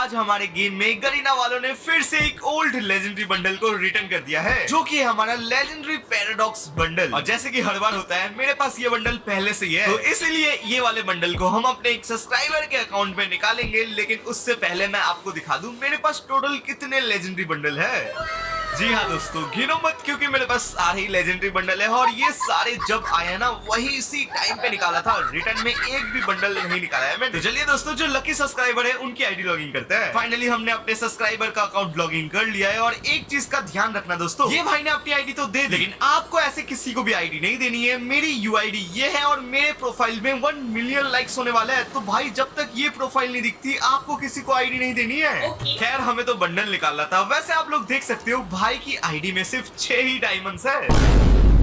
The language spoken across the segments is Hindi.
आज हमारे गेम में गरीना वालों ने फिर से एक ओल्ड लेजेंडरी बंडल को रिटर्न कर दिया है, जो कि हमारा लेजेंडरी पैराडॉक्स बंडल। और जैसे कि हर बार होता है, मेरे पास ये बंडल पहले से ही है, तो इसलिए ये वाले बंडल को हम अपने एक सब्सक्राइबर के अकाउंट में निकालेंगे। लेकिन उससे पहले मैं आपको दिखा दूं मेरे पास टोटल कितने लेजेंडरी बंडल है। जी हाँ दोस्तों, गिनो मत, क्योंकि मेरे पास सारे लेजेंडरी बंडल है और ये सारे जब आए ना वही इसी टाइम पे निकाला था। रिटर्न में एक भी बंडल नहीं निकाला है मैंने। तो चलिए दोस्तों, जो लकी सब्सक्राइबर है उनकी आईडी लॉगिन करते हैं। फाइनली हमने अपने सब्सक्राइबर का अकाउंट लॉगिन कर लिया है। और एक चीज का ध्यान रखना दोस्तों, ये भाई ने अपनी आईडी तो दे दी, लेकिन आपको ऐसे किसी को भी आईडी नहीं देनी है। मेरी यूआईडी ये है और मेरे प्रोफाइल में 1 मिलियन लाइक्स होने वाला है। तो भाई जब तक ये प्रोफाइल नहीं दिखती आपको किसी को आईडी नहीं देनी है। खैर हमें तो बंडल निकालना था। वैसे आप लोग देख सकते हो भाई की आईडी में सिर्फ 6 ही डायमंड्स है,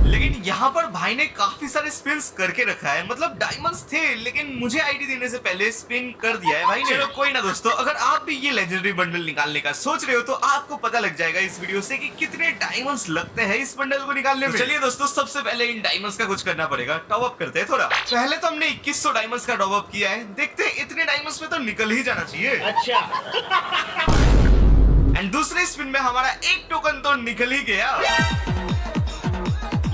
लेकिन यहाँ पर भाई ने काफी सारे स्पिन्स करके रखा है। मतलब डायमंड्स थे, लेकिन मुझे आईडी देने से पहले स्पिन कर दिया है भाई ने। चलो कोई ना दोस्तों, अगर आप भी ये लेजेंडरी बंडल निकालने का सोच रहे हो तो आपको पता लग जाएगा इस वीडियो से कि कितने डायमंड्स लगते हैं इस बंडल को निकालने में। चलिए दोस्तों, सबसे पहले इन डायमंड्स का कुछ करना पड़ेगा। टॉप अप करते हैं थोड़ा। पहले तो हमने 2100 डायमंड्स का टॉप अप किया है। देखते हैं इतने डायमंड्स में तो निकल ही जाना चाहिए। अच्छा। एंड दूसरे स्पिन में हमारा एक टोकन तो निकल ही गया,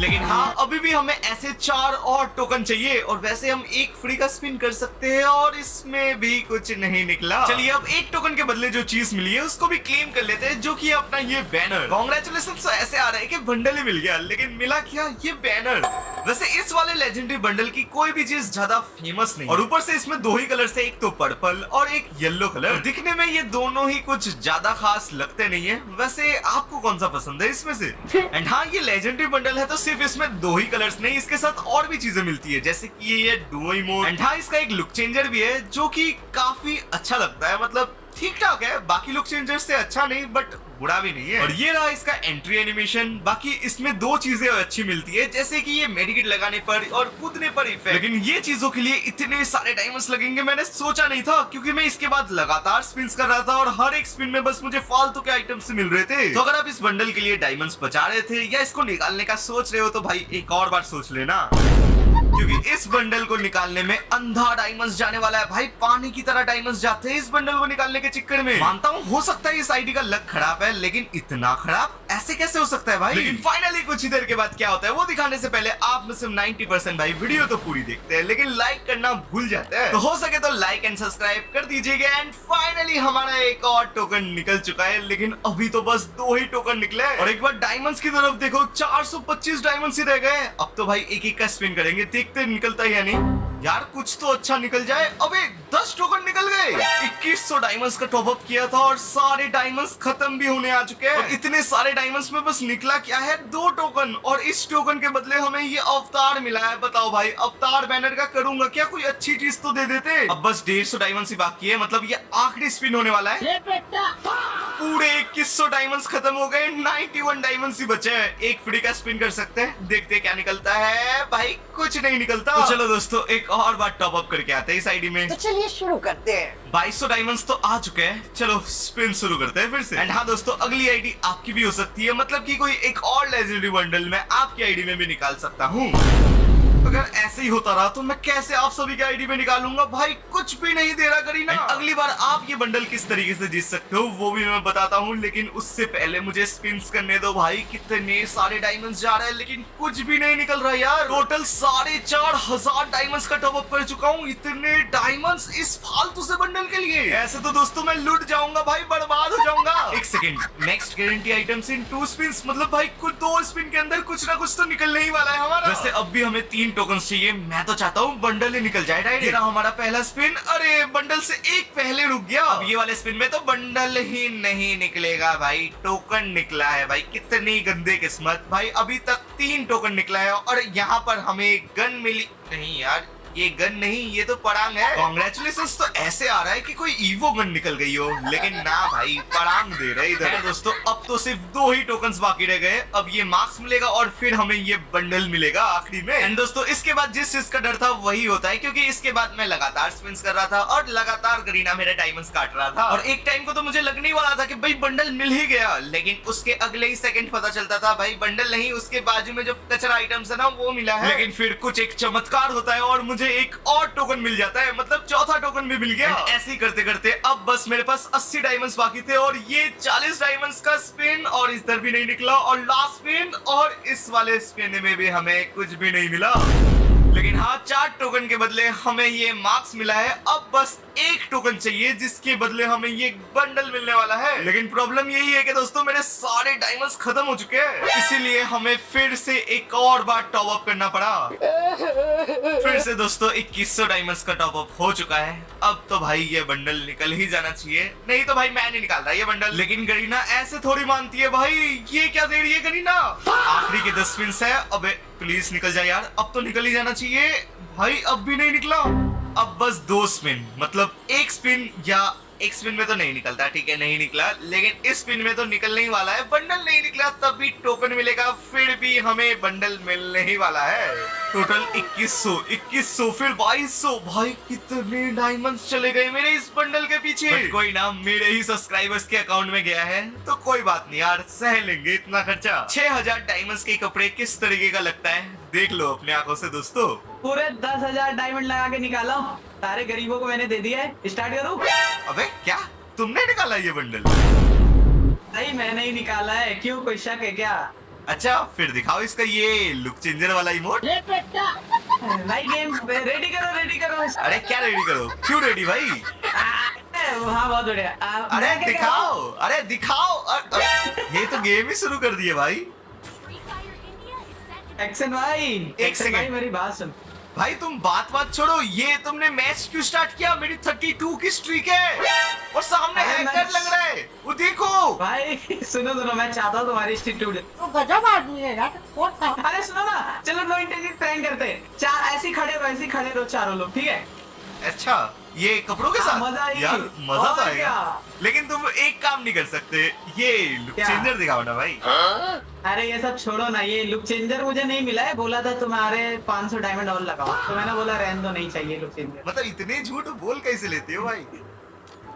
लेकिन हाँ अभी भी हमें ऐसे 4 और टोकन चाहिए। और वैसे हम एक फ्री का स्पिन कर सकते हैं और इसमें भी कुछ नहीं निकला। चलिए अब एक टोकन के बदले जो चीज मिली है उसको भी क्लेम कर लेते हैं, जो कि अपना ये बैनर। कांग्रेचुलेशंस। ऐसे आ रहा है कि बंडल ही मिल गया, लेकिन मिला क्या? ये बैनर। वैसे इस वाले लेजेंडरी बंडल की कोई भी चीज ज्यादा फेमस नहीं, और ऊपर से इसमें 2 ही कलर है, एक तो पर्पल और एक येलो कलर। दिखने में ये दोनों ही कुछ ज्यादा खास लगते नहीं है। वैसे आपको कौन सा पसंद है इसमें से? एंड हाँ, ये लेजेंडरी बंडल है तो सिर्फ इसमें 2 ही कलर्स नहीं, इसके साथ और भी चीजें मिलती है, जैसे कि ये डुओ इमोट। एंड हाँ, इसका एक लुक चेंजर भी है जो कि काफी अच्छा लगता है। मतलब ठीक ठाक है, बाकी लुक चेंजर से अच्छा नहीं बट बुरा भी नहीं है। और ये रहा इसका एंट्री एनिमेशन। बाकी इसमें 2 चीजें अच्छी मिलती है, जैसे कि ये मेडिकेट लगाने पर और कूदने पर इफेक्ट। लेकिन ये चीजों के लिए इतने सारे डायमंड्स लगेंगे मैंने सोचा नहीं था, क्योंकि मैं इसके बाद लगातार स्पिन्स कर रहा था और हर एक स्पिन में बस मुझे फालतू के आइटम्स मिल रहे थे। तो अगर आप इस बंडल के लिए डायमंड्स बचा रहे थे या इसको निकालने का सोच रहे हो तो भाई एक और बार सोच लेना, क्योंकि इस बंडल को निकालने में अंधा डायमंड्स जाने वाला है। भाई पानी की तरह डायमंड्स जाते हैं इस बंडल को निकालने के चक्कर में। मानता हूँ हो सकता है इस आईडी का लक खराब है, लेकिन इतना खराब ऐसे कैसे हो सकता है भाई? लेकिन फाइनली कुछ ही देर के बाद क्या होता है वो दिखाने से पहले आप में से 90% भाई वीडियो तो पूरी देखते हैं, लेकिन लाइक करना भूल जाते हैं। तो हो सके तो लाइक एंड सब्सक्राइब कर दीजिएगा। एंड फाइनली हमारा एक और टोकन निकल चुका है, लेकिन अभी तो बस 2 ही टोकन निकले। और एक बार डायमंड्स की तरफ देखो, 425 डायमंड्स ही रह गए। अब तो भाई एक एक का स्पिन करेंगे, देखते निकलता है या नहीं। यार कुछ तो अच्छा निकल जाए। अबे 10 टोकन निकल गए। 2100 डायमंड्स का टॉप अप किया था और सारे डायमंड्स खत्म भी होने आ चुके हैं। और इतने सारे डायमंड्स में बस निकला क्या है? 2 टोकन। और इस टोकन के बदले हमें ये अवतार मिला है। बताओ भाई, अवतार बैनर का करूंगा क्या? कोई अच्छी चीज तो दे देते। अब बस 150 डायमंड्स ही बाकी है, मतलब ये आखिरी स्पिन होने वाला है। पूरे 2100 डायमंड्स खत्म हो गए, 91 डायमंड्स ही बचे हैं। एक फ्री का स्पिन कर सकते हैं, देखते हैं क्या निकलता है। भाई कुछ नहीं निकलता। तो चलो दोस्तों, एक और बार टॉप अप करके आते हैं इस आईडी में। तो चलिए शुरू करते हैं। 2200 डायमंड्स तो आ चुके हैं। चलो स्पिन शुरू करते हैं फिर से। एंड हाँ दोस्तों, अगली आईडी आपकी भी हो सकती है, मतलब कि कोई एक और लेजेंडरी बंडल मैं आपकी आईडी में भी निकाल सकता हूँ। अगर ऐसे ही होता रहा तो मैं कैसे आप सभी की आईडी में निकालूंगा? भाई कुछ भी नहीं दे रहा करीना। अगली बार आप ये बंडल किस तरीके से जीत सकते हो वो भी मैं बताता हूँ, लेकिन उससे पहले मुझे स्पिन्स करने दो। भाई कितने सारे डायमंड्स जा रहे हैं, लेकिन कुछ भी नहीं निकल रहा यार। टोटल 4500 डायमंड्स का टॉप अप कर चुका हूँ। इतने डायमंड्स इस फालतू से बंडल के लिए? ऐसे तो दोस्तों मैं लूट जाऊंगा भाई, बर्बाद हो जाऊंगा। एक second, next guarantee items in 2 spins, मतलब भाई कुछ 2 स्पिन के अंदर कुछ ना कुछ तो निकलने ही वाला है हमारा। वैसे अब भी हमें 3 टोकन्स चाहिए। मैं तो चाहता हूँ बंडल ही निकल जाए डायरेक्ट। ये रहा हमारा पहला स्पिन। अरे बंडल से एक पहले रुक गया। अब ये वाले स्पिन में तो बंडल ही नहीं निकलेगा भाई, टोकन निकला है। भाई कितनी गंदे किस्मत। भाई अभी तक 3 टोकन निकला है और यहाँ पर हमें गन मिली नहीं यार। ये गन नहीं, ये तो परांग है। कांग्रेचुलेशंस तो ऐसे आ रहा है कि कोई ईवो गन निकल गई हो, लेकिन ना भाई परांग दे रहे इधर। दोस्तों अब तो सिर्फ 2 ही टोकन्स बाकी रह गए। अब ये मार्क्स मिलेगा और फिर हमें ये बंडल मिलेगा आखिरी में। एंड दोस्तों इसके बाद जिस चीज का डर था वही होता है, क्योंकि इसके बाद मैं लगातार स्पिन्स कर रहा था और लगातार गरीना मेरे डायमंड्स काट रहा था। और एक टाइम को तो मुझे लगने वाला था कि भाई बंडल मिल ही गया, लेकिन उसके अगले ही सेकंड पता चलता था भाई बंडल नहीं, उसके बाजू में जो कचरा आइटम्स है ना वो मिला है। लेकिन फिर कुछ एक चमत्कार होता है और मुझे मुझे एक और टोकन मिल जाता है, मतलब चौथा टोकन भी मिल गया। ऐसे ही करते करते अब बस मेरे पास 80 डायमंड्स बाकी थे और ये 40 डायमंड्स का स्पिन, और इधर भी नहीं निकला, और लास्ट स्पिन, और इस वाले स्पिन में भी हमें कुछ भी नहीं मिला। लेकिन हाँ, 4 टोकन के बदले हमें ये मार्क्स मिला है। अब बस एक टोकन चाहिए जिसके बदले हमें ये बंडल मिलने वाला है। लेकिन प्रॉब्लम यही है कि दोस्तों मेरे सारे डायमंड्स खत्म हो चुके हैं, इसीलिए हमें फिर से एक और बार टॉप अप करना पड़ा। फिर से दोस्तों 2100 डायमंड्स का टॉप अप हो चुका है। अब तो भाई ये बंडल निकल ही जाना चाहिए, नहीं तो भाई मैं नहीं निकाल रहा ये बंडल। लेकिन गरीना ऐसे थोड़ी मानती है भाई, ये क्या दे रही है गरीना? आखिरी के 10 स्पिन्स है, अबे प्लीज निकल जा यार, अब तो निकल ही जाना चाहिए भाई। अब भी नहीं निकला। अब बस 2 स्पिन, मतलब एक स्पिन, या एक स्पिन में तो नहीं निकलता, ठीक है नहीं निकला, लेकिन इस स्पिन में तो निकलने ही वाला है। बंडल नहीं निकला तब भी टोकन मिलेगा, फिर भी हमें बंडल मिलने ही वाला है। टोटल 2100 फिर 2200, भाई कितने डायमंड्स चले गए मेरे इस बंडल के पीछे। बट कोई ना, मेरे ही सब्सक्राइबर्स के अकाउंट में गया है तो कोई बात नहीं यार, सह लेंगे इतना खर्चा। 6000 डायमंड्स के कपड़े किस तरीके का लगता है देख लो अपनी आंखों से दोस्तों। पूरे 10,000 डायमंड लगा के निकाला हूँ, सारे गरीबों को मैंने दे दिया है। स्टार्ट करूँ? अबे क्या तुमने निकाला ये बंडल? नहीं मैंने ही निकाला है, क्यों कोई शक है क्या? अच्छा फिर दिखाओ इसका ये लुक चेंजर वाला इमोट। भाई गेम रेडी करो। अरे क्या रेडी करो, क्यों रेडी भाई? हाँ बहुत बढ़िया। अरे मैं क्या दिखाओ, अरे दिखाओ। ये तो गेम ही शुरू कर दिए भाई। एक्शन भाई, सेकंड। भाई मेरी बात सुन भाई तुम बात छोड़ो, ये तुमने मैच क्यों स्टार्ट किया? मेरी 32 की स्ट्रीक है और सामने अरे हैकर मैं- लग रहा है, वो देखो। भाई। सुनो मैं चाहता हूँ तुम्हारी स्ट्रीक टूटे। तो गजब आदमी है यार, कौन था? अरे सुनो ना, चलो नो इंटेंसिव प्रैंक करते हैं। चार ऐसे खड़े रहो चारों लोग, ठीक है? अच्छा ये कपड़ों के हाँ, साथ मजा आएगी। यार, मजा तो और आएगा। क्या? लेकिन तुम एक काम नहीं कर सकते, ये लुक क्या? चेंजर दिखाओ ना भाई। अरे ये सब छोड़ो ना, ये लुक चेंजर मुझे नहीं मिला है। बोला था तुम्हारे 500 डायमंड और लगाओ, तो मैंने बोला रहने दो, नहीं चाहिए लुक चेंजर। मतलब इतने झूठ बोल कैसे लेते हो भाई?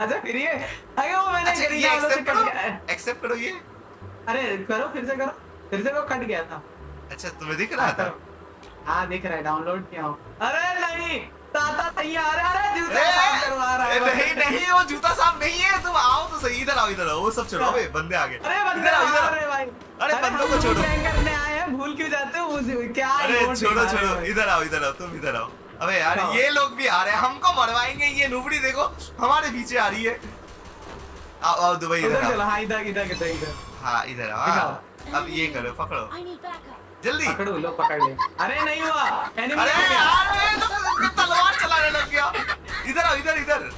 अच्छा फिर ये अरे वो मैंने अच्छा ये गरीब वालों से एक्सेप्ट कट करो, गया। एक्सेप्ट करो ये। अरे करो, फिर से वो कट गया था। अच्छा तुम्हें दिख रहा था? हाँ दिख रहा है, डाउनलोड किया हूँ। अरे नहीं ताता तैयार है। अरे जूता ए, साफ करवा रहा है नहीं वो जूता साफ नहीं है। तुम आओ तो सही, इधर आओ वो सब छोड़ो। अबे बंदे आ गए। अरे बंदे इधर आओ, आ इधर रहे भाई। अरे बंदों को छोड़ो। प्रैंक करने आए हैं, भूल क्यों जाते हो मुझे? क्या अरे इमोट छोड़ो दिखा रहे हो भाई? इधर आओ तुम इधर आओ। अबे यार हाँ। ये लोग भी आ रहे हैं, हमको मरवाएंगे। ये नुबड़ी देखो हमारे पीछे आ रही है। आओ दुबई इधर उधर चलो। आओ। हाँ इधर हाँ इधर आओ। हाँ। अब ये करो, पकड़ो जल्दी। पकड़ो लो, पकड़ ले। अरे नहीं हुआ, एनिमी अरे आ गया। यार ये तो तलवार चलाने लग गया। इधर आओ इधर।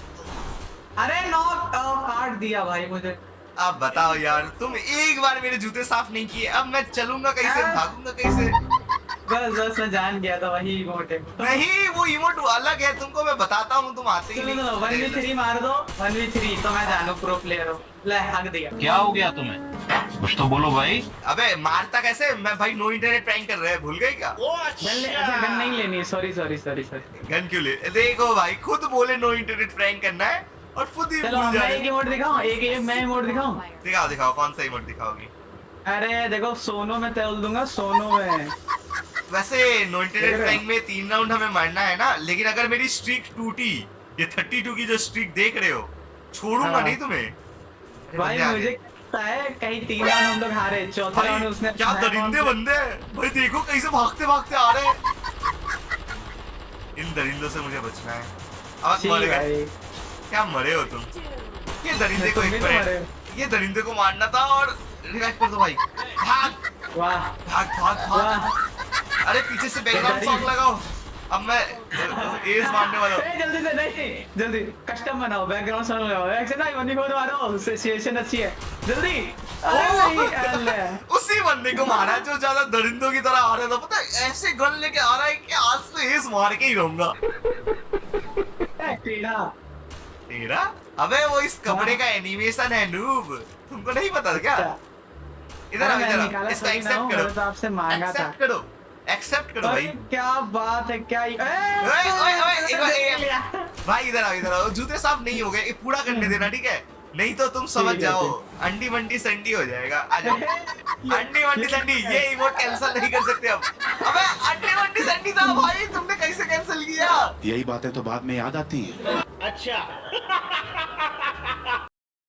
अरे नॉक काट दिया भाई मुझे। अब बताओ यार, तुम एक बार मेरे जूते साफ नहीं किए, अब मैं चलूंगा कैसे, हाँ। भागूंगा कैसे? बस मैं जान गया था वही इमोट है। नहीं वो इमोट अलग है, तुमको मैं बताता हूँ, तुम आते ही सुनो नहीं। 1v3 मार दो, 1v3 तो मैं जानू प्रो प्लेयर हूँ। ले हक दिया। क्या हो गया तुम्हें? कुछ तो बोलो भाई। अबे मारता कैसे? मैं भाई नो इंटरनेट प्रैंक कर रहे हैं, भूल गए क्या? अच्छा गन नहीं लेनी, सॉरी। गन क्यों ले? देखो भाई खुद बोले नो इंटरनेट प्रैंक करना है और खुद ही चलो भूल जा मैं रहे एक हैं। इमोट दिखाऊं, एक मैं इमोट दिखाऊं। दिखाओ कौन सा इमोट दिखाओगी? अरे देखो सोनो में तोल दूंगा, सोनो में। वैसे नो इंटरनेट प्रैंक में 3 राउंड हमें मारना है ना, लेकिन अगर मेरी स्ट्रीक टूटी, ये 32 की जो स्ट्रीक देख रहे हो, छोड़ूंगा हाँ। नहीं तुम्हें। अरे भाई बंदे आ मुझे गए। लगता है कहीं 3 राउंड हम लोग हारे, चौथे भाई राउंड उसने क्या दरिंदे बंदे हैं भाई, देखो कैसे भागते आ रहे हैं। इन दरिंदों से मुझे बचना है। अब ठीक मर गए। भाई। क्या मरे हो तुम? ये दरिंदे को तुम भी एक तो मिनट, मरे हो। ये दरिंदे को मारना था और रिवाइव कर दो भाई। भाग वाह भाग। वाह। अरे पीछे से बैकग्राउंड सॉन्ग लगाओ। अब मैं एज मारने वाला हूँ। ए, जल्दी से नहीं, जल्दी कस्टम बनाओ, बैकग्राउंड साउंड लगाओ। एक्शन नहीं बनी को मारो, सिचुएशन अच्छी है, जल्दी। अरे नहीं, अल्ले। उसी बंदे को मारा जो ज्यादा दरिंदों की तरह आ रहा था, पता है ऐसे गन लेके आ रहा है कि आज तो एज मार के ही रहूंगा। टीड़ा। तेरा? अबे वो इस कपड़े का एनिमेशन है नूब, तुमको नहीं पता क्या? इधर आओ, इधर आओ, इसको एक्सेप्ट करो। तो आपसे मांगा था। एक्सेप्ट करो अरे भाई। क्या बात है, क्या ओए, एक बार, भाई इधर आओ, जूते साफ नहीं हो गए, ये पूरा करने देना ठीक है? नहीं तो तुम समझ ठीक है, जाओ अंडी वंडी संडी हो जाएगा। आ जाओ अंडी वंडी संडी, ये इमोट कैंसिल नहीं कर सकते अब। अबे अंडी वंडी संडी था भाई, तुमने कैसे कैंसिल किया? यही बातें तो बाद में याद आती हैं। अच्छा